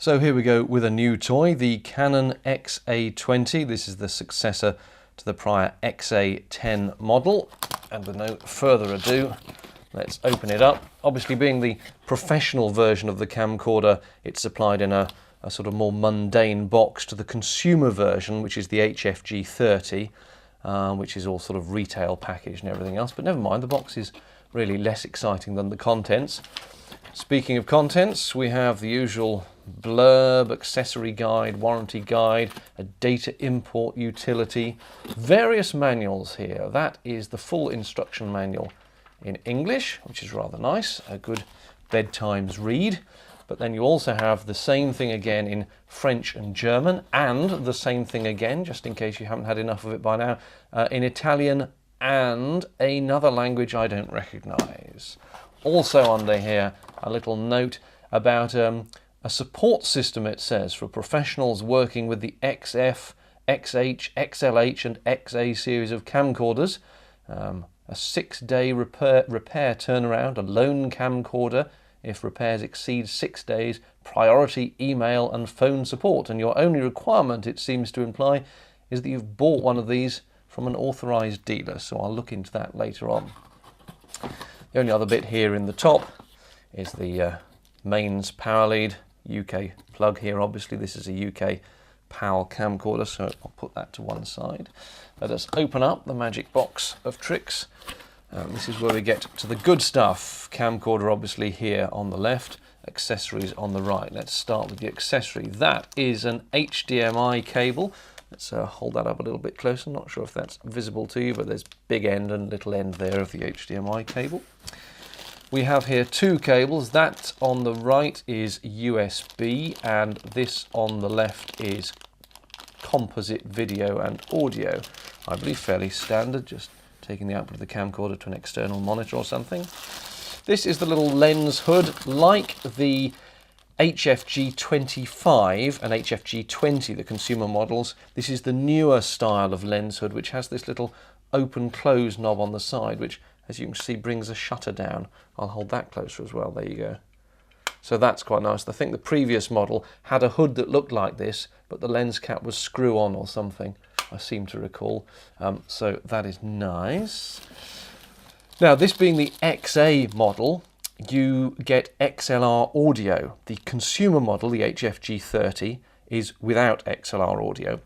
So here we go with a new toy, the Canon XA20. This is the successor to the prior XA10 model. And with no further ado, let's open it up. Obviously, being the professional version of the camcorder, it's supplied in a sort of more mundane box to the consumer version, which is the HF-G30, which is all sort of retail packaged and everything else. But never mind, the box is really less exciting than the contents. Speaking of contents, we have the usual blurb, accessory guide, warranty guide, a data import utility, various manuals here. That is the full instruction manual in English, which is rather nice, a good bedtimes read. But then you also have the same thing again in French and German, and the same thing again, just in case you haven't had enough of it by now, in Italian and another language I don't recognise. Also under here, a little note about a support system, it says, for professionals working with the XF, XH, XLH and XA series of camcorders. A 6-day repair turnaround, a lone camcorder if repairs exceed 6 days, priority email and phone support. And your only requirement, it seems to imply, is that you've bought one of these from an authorised dealer. So I'll look into that later on. The only other bit here in the top is the mains power lead, UK plug here. Obviously this is a UK PAL camcorder, so I'll put that to one side. Let us open up the magic box of tricks. This is where we get to the good stuff. Camcorder obviously here on the left, accessories on the right. Let's start with the accessory. That is an HDMI cable. Let's hold that up a little bit closer. Not sure if that's visible to you, but there's big end and little end there of the HDMI cable. We have here two cables. That on the right is USB, and this on the left is composite video and audio. I believe fairly standard, just taking the output of the camcorder to an external monitor or something. This is the little lens hood, like the HF-G25 and HF-G20, the consumer models. This is the newer style of lens hood, which has this little open-close knob on the side, which, as you can see, brings a shutter down. I'll hold that closer as well. There you go. So that's quite nice. I think the previous model had a hood that looked like this, but the lens cap was screw-on or something, I seem to recall. So that is nice. Now, this being the XA model, you get XLR audio. The consumer model, the HF-G30, is without XLR audio.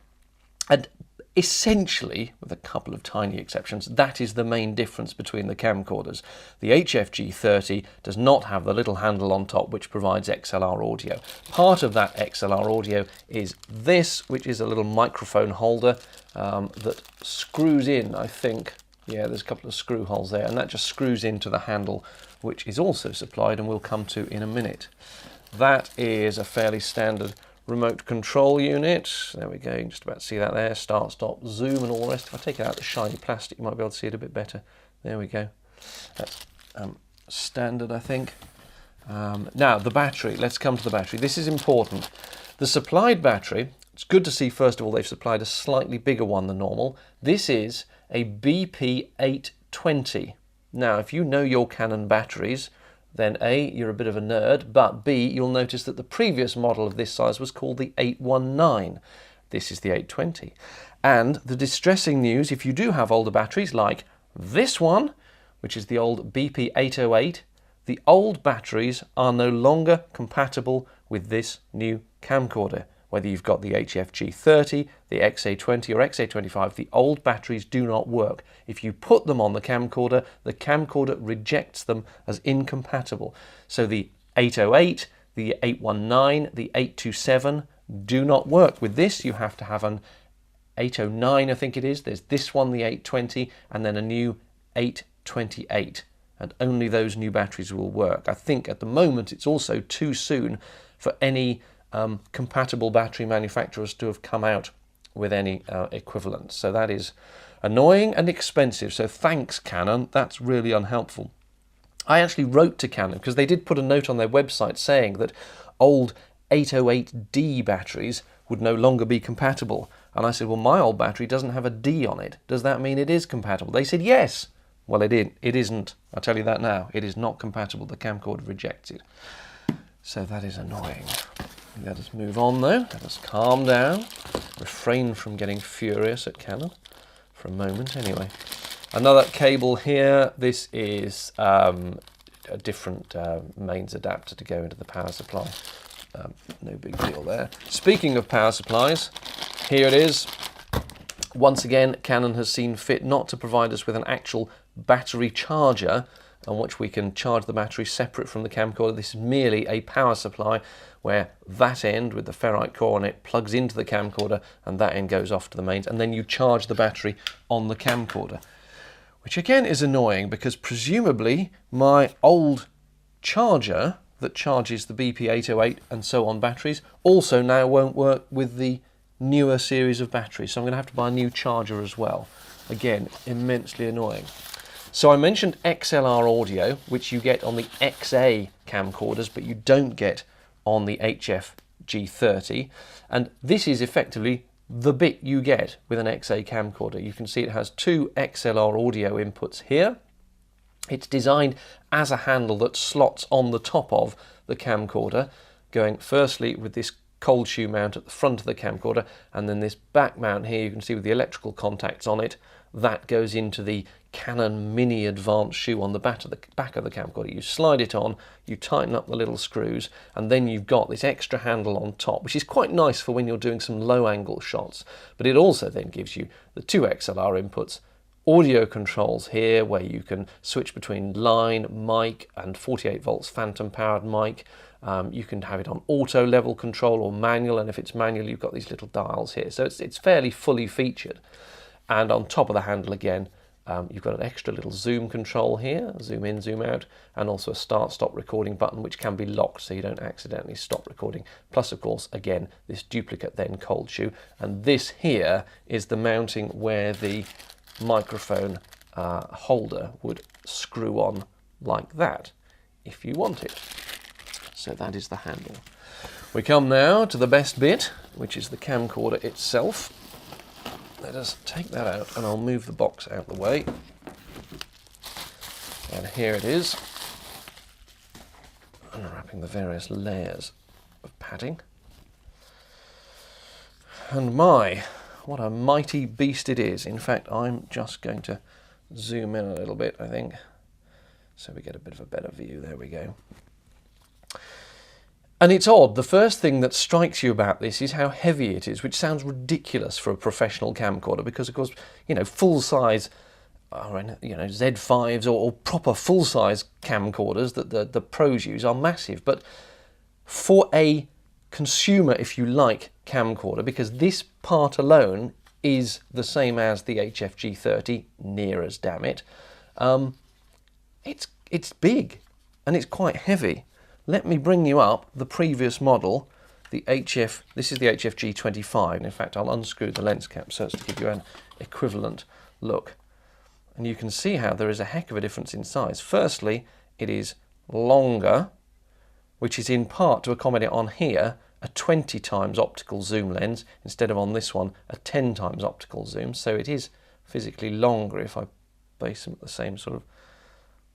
And essentially, with a couple of tiny exceptions, that is the main difference between the camcorders. The HF-G30 does not have the little handle on top which provides XLR audio. Part of that XLR audio is this, which is a little microphone holder that screws in, I think. Yeah, there's a couple of screw holes there, and that just screws into the handle, which is also supplied and we'll come to in a minute. That is a fairly standard remote control unit. There we go, you can just about see that there. Start, stop, zoom and all the rest. If I take it out the shiny plastic, you might be able to see it a bit better. There we go. That's standard, I think. Now, the battery. Let's come to the battery. This is important. The supplied battery, it's good to see, first of all, they've supplied a slightly bigger one than normal. This is a BP820. Now, if you know your Canon batteries, then A, you're a bit of a nerd, but B, you'll notice that the previous model of this size was called the 819. This is the 820. And the distressing news, if you do have older batteries like this one, which is the old BP808, the old batteries are no longer compatible with this new camcorder. Whether you've got the HF-G30, the XA20 or XA25, the old batteries do not work. If you put them on the camcorder rejects them as incompatible. So the 808, the 819, the 827 do not work. With this, you have to have an 809, I think it is. There's this one, the 820, and then a new 828. And only those new batteries will work. I think at the moment it's also too soon for any compatible battery manufacturers to have come out with any equivalent. So that is annoying and expensive. So thanks, Canon. That's really unhelpful. I actually wrote to Canon because they did put a note on their website saying that old 808D batteries would no longer be compatible. And I said, well, my old battery doesn't have a D on it. Does that mean it is compatible? They said, yes. Well, it isn't. I'll tell you that now. It is not compatible. The camcorder rejects it. So that is annoying. Let us move on though, let us calm down, refrain from getting furious at Canon, for a moment anyway. Another cable here, this is a different mains adapter to go into the power supply. No big deal there. Speaking of power supplies, here it is. Once again, Canon has seen fit not to provide us with an actual battery charger on which we can charge the battery separate from the camcorder. This is merely a power supply where that end with the ferrite core on it plugs into the camcorder and that end goes off to the mains, and then you charge the battery on the camcorder. Which again is annoying because presumably my old charger that charges the BP808 and so on batteries also now won't work with the newer series of batteries. So I'm going to have to buy a new charger as well. Again, immensely annoying. So I mentioned XLR audio, which you get on the XA camcorders, but you don't get on the HF-G30. And this is effectively the bit you get with an XA camcorder. You can see it has two XLR audio inputs here. It's designed as a handle that slots on the top of the camcorder, going firstly with this cold shoe mount at the front of the camcorder, and then this back mount here you can see with the electrical contacts on it, that goes into the Canon Mini Advanced shoe on the back of the camcorder. You slide it on, you tighten up the little screws, and then you've got this extra handle on top, which is quite nice for when you're doing some low angle shots. But it also then gives you the two XLR inputs, audio controls here where you can switch between line, mic and 48 volts phantom powered mic. You can have it on auto level control or manual, and if it's manual you've got these little dials here. So it's fairly fully featured. And on top of the handle again, you've got an extra little zoom control here, zoom in, zoom out, and also a start-stop recording button which can be locked so you don't accidentally stop recording. Plus, of course, again, this duplicate then cold shoe. And this here is the mounting where the microphone holder would screw on like that if you want it. So that is the handle. We come now to the best bit, which is the camcorder itself. Let us take that out and I'll move the box out the way. And here it is, unwrapping the various layers of padding. And my, what a mighty beast it is. In fact, I'm just going to zoom in a little bit, I think, so we get a bit of a better view. There we go. And it's odd, the first thing that strikes you about this is how heavy it is, which sounds ridiculous for a professional camcorder because, of course, you know, full-size, you know, Z5s or proper full-size camcorders that the pros use are massive. But for a consumer, if you like, camcorder, because this part alone is the same as the HF-G30, near as damn it, it's big and it's quite heavy. Let me bring you up the previous model, the this is the HF-G25, and in fact I'll unscrew the lens cap so as to give you an equivalent look. And you can see how there is a heck of a difference in size. Firstly, it is longer, which is in part to accommodate on here a 20 times optical zoom lens, instead of on this one a 10 times optical zoom, so it is physically longer if I base them at the same sort of.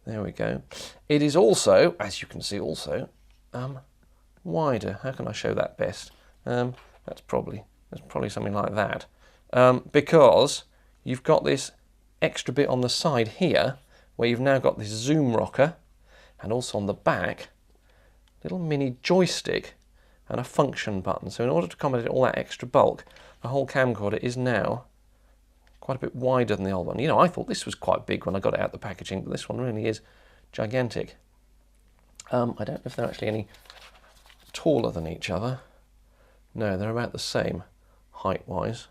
There we go. It is also, as you can see, also wider. How can I show that best? That's probably something like that. Because you've got this extra bit on the side here, where you've now got this zoom rocker, and also on the back, little mini joystick and a function button. So in order to accommodate all that extra bulk, the whole camcorder is now quite a bit wider than the old one. You know, I thought this was quite big when I got it out of the packaging, but this one really is gigantic. I don't know if they're actually any taller than each other. No, they're about the same height-wise.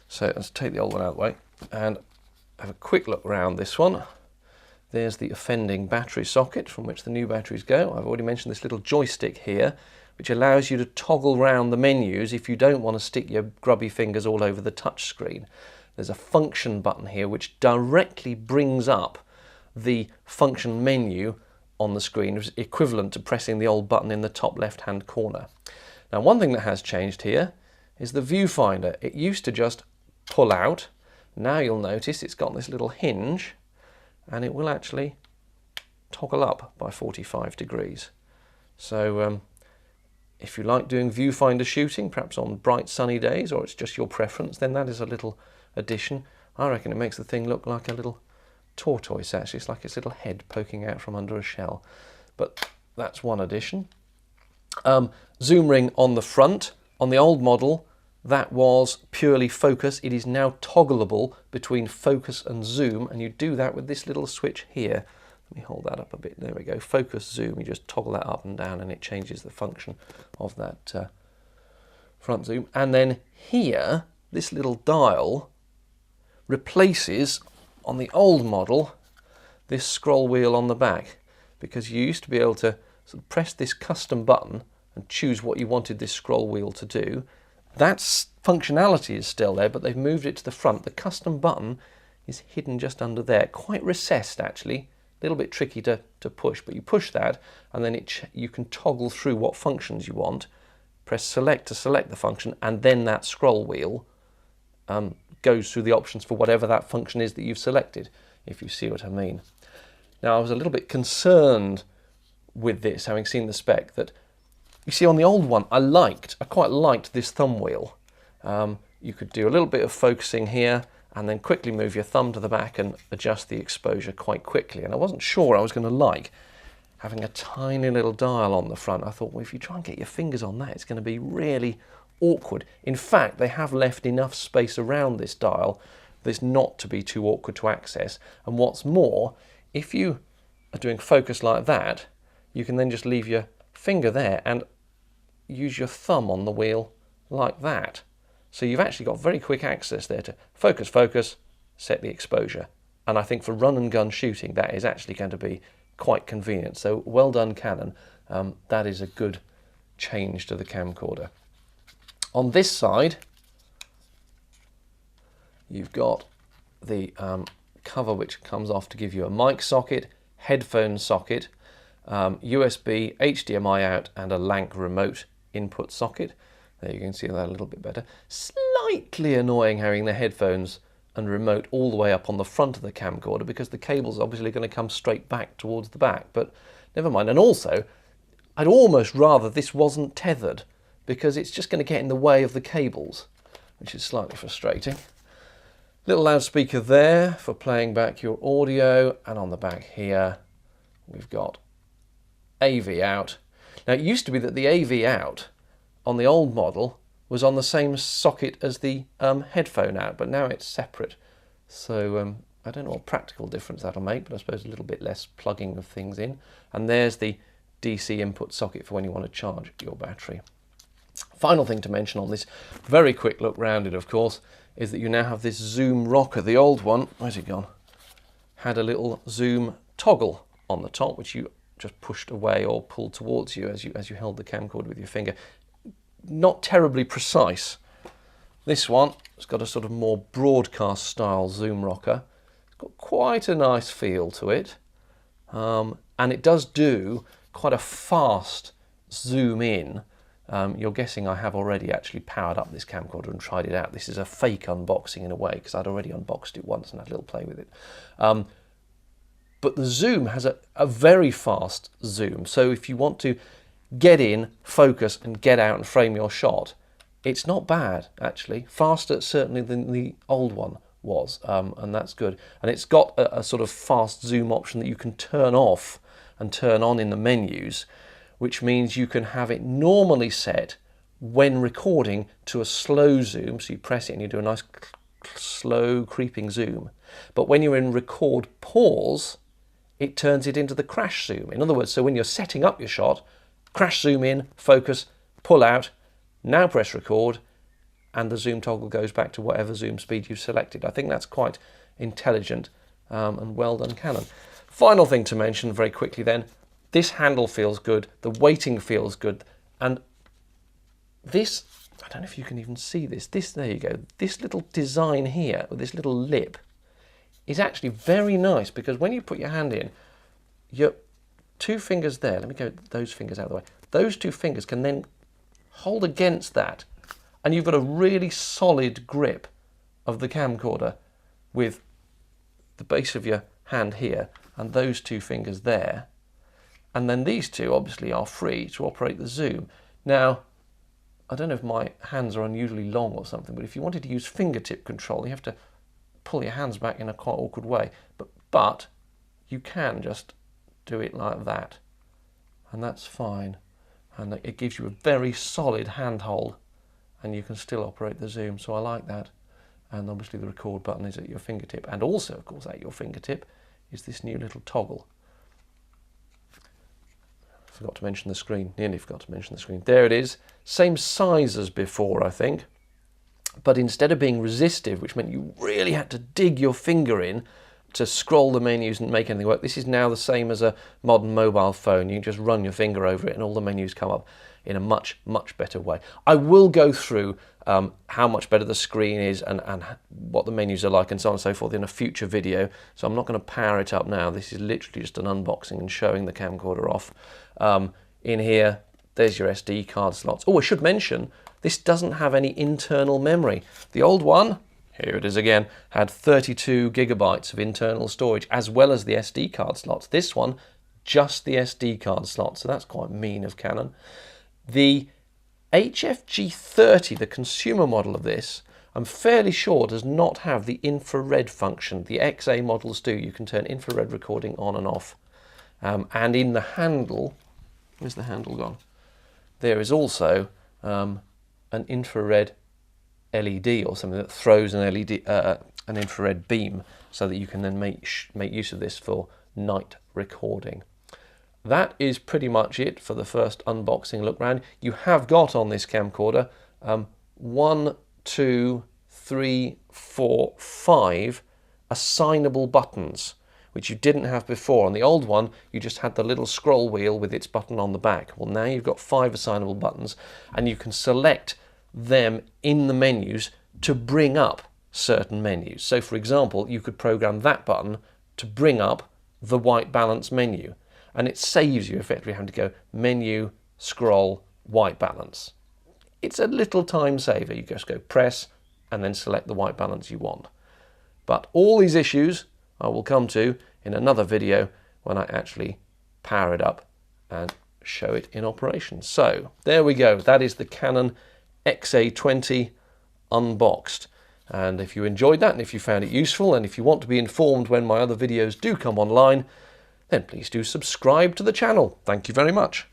So let's take the old one out of the way and have a quick look around this one. There's the offending battery socket from which the new batteries go. I've already mentioned this little joystick here, which allows you to toggle round the menus if you don't want to stick your grubby fingers all over the touch screen. There's a function button here which directly brings up the function menu on the screen, which is equivalent to pressing the old button in the top left-hand corner. Now, one thing that has changed here is the viewfinder. It used to just pull out. Now you'll notice it's got this little hinge, and it will actually toggle up by 45 degrees. So If you like doing viewfinder shooting, perhaps on bright sunny days, or it's just your preference, then that is a little addition. I reckon it makes the thing look like a little tortoise, actually. It's like its little head poking out from under a shell. But that's one addition. Zoom ring on the front. On the old model, that was purely focus. It is now toggleable between focus and zoom, and you do that with this little switch here. Let me hold that up a bit. There we go. Focus, zoom. You just toggle that up and down, and it changes the function of that front zoom. And then here, this little dial replaces, on the old model, this scroll wheel on the back, because you used to be able to sort of press this custom button and choose what you wanted this scroll wheel to do. That functionality is still there, but they've moved it to the front. The custom button is hidden just under there, quite recessed actually. A little bit tricky to push, but you push that and then you can toggle through what functions you want. Press select to select the function, and then that scroll wheel goes through the options for whatever that function is that you've selected, if you see what I mean. Now, I was a little bit concerned with this, having seen the spec, that you see on the old one I quite liked this thumb wheel. You could do a little bit of focusing here and then quickly move your thumb to the back and adjust the exposure quite quickly. And I wasn't sure I was going to like having a tiny little dial on the front. I thought, well, if you try and get your fingers on that, it's going to be really awkward. In fact, they have left enough space around this dial for this not to be too awkward to access. And what's more, if you are doing focus like that, you can then just leave your finger there and use your thumb on the wheel like that. So you've actually got very quick access there to focus, set the exposure. And I think for run and gun shooting, that is actually going to be quite convenient. So well done, Canon. That is a good change to the camcorder. On this side, you've got the cover which comes off to give you a mic socket, headphone socket, USB, HDMI out, and a LANC remote input socket. There you can see that a little bit better. Slightly annoying having the headphones and remote all the way up on the front of the camcorder, because the cable's obviously going to come straight back towards the back, but never mind. And also, I'd almost rather this wasn't tethered, because it's just going to get in the way of the cables, which is slightly frustrating. Little loudspeaker there for playing back your audio, and on the back here we've got AV out. Now, it used to be that the AV out on the old model was on the same socket as the headphone out, but now it's separate. So I don't know what practical difference that'll make, but I suppose a little bit less plugging of things in. And there's the DC input socket for when you want to charge your battery. Final thing to mention on this very quick look round it, of course, is that you now have this zoom rocker. The old one, where's it gone, had a little zoom toggle on the top, which you just pushed away or pulled towards you as you held the camcorder with your finger. Not terribly precise. This one has got a sort of more broadcast style zoom rocker. It's got quite a nice feel to it, and it does do quite a fast zoom in. You're guessing I have already actually powered up this camcorder and tried it out. This is a fake unboxing in a way, because I'd already unboxed it once and had a little play with it. But the zoom has a very fast zoom. So if you want to get in, focus, and get out and frame your shot, it's not bad, actually. Faster, certainly, than the old one was, and that's good. And it's got a sort of fast zoom option that you can turn off and turn on in the menus, which means you can have it normally set when recording to a slow zoom. So you press it and you do a nice slow creeping zoom. But when you're in record pause, it turns it into the crash zoom. In other words, so when you're setting up your shot, crash zoom in, focus, pull out, now press record, and the zoom toggle goes back to whatever zoom speed you've selected. I think that's quite intelligent, and well done, Canon. Final thing to mention very quickly then, this handle feels good, the weighting feels good, and this, I don't know if you can even see this, there you go, this little design here, with this little lip, is actually very nice, because when you put your hand in, your two fingers there, let me go those fingers out of the way, those two fingers can then hold against that, and you've got a really solid grip of the camcorder with the base of your hand here and those two fingers there. And then these two obviously are free to operate the zoom. Now, I don't know if my hands are unusually long or something, but if you wanted to use fingertip control, you have to pull your hands back in a quite awkward way. But you can just do it like that, and that's fine. And it gives you a very solid handhold, and you can still operate the zoom, so I like that. And obviously the record button is at your fingertip, and also, of course, at your fingertip is this new little toggle. Forgot to mention the screen, nearly forgot to mention the screen. There it is, same size as before, I think, but instead of being resistive, which meant you really had to dig your finger in to scroll the menus and make anything work, this is now the same as a modern mobile phone. You can just run your finger over it and all the menus come up in a much, much better way. I will go through how much better the screen is and what the menus are like and so on and so forth in a future video, so I'm not going to power it up now. This is literally just an unboxing and showing the camcorder off. In here, there's your SD card slots. Oh, I should mention, this doesn't have any internal memory. The old one, here it is again, had 32 gigabytes of internal storage as well as the SD card slots. This one, just the SD card slot, so that's quite mean of Canon. The HF-G30, the consumer model of this, I'm fairly sure does not have the infrared function. The XA models do. You can turn infrared recording on and off. And in the handle, where's the handle gone? There is also an infrared LED or something that throws an LED, an infrared beam, so that you can then make use of this for night recording. That is pretty much it for the first unboxing look round. You have got on this camcorder 1, 2, 3, 4, 5 assignable buttons, which you didn't have before. On the old one, you just had the little scroll wheel with its button on the back. Well, now you've got 5 assignable buttons, and you can select them in the menus to bring up certain menus. So, for example, you could program that button to bring up the white balance menu, and it saves you effectively having to go menu, scroll, white balance. It's a little time saver. You just go press and then select the white balance you want. But all these issues I will come to in another video when I actually power it up and show it in operation. So there we go. That is the Canon XA20 unboxed. And if you enjoyed that, and if you found it useful, and if you want to be informed when my other videos do come online, then please do subscribe to the channel. Thank you very much.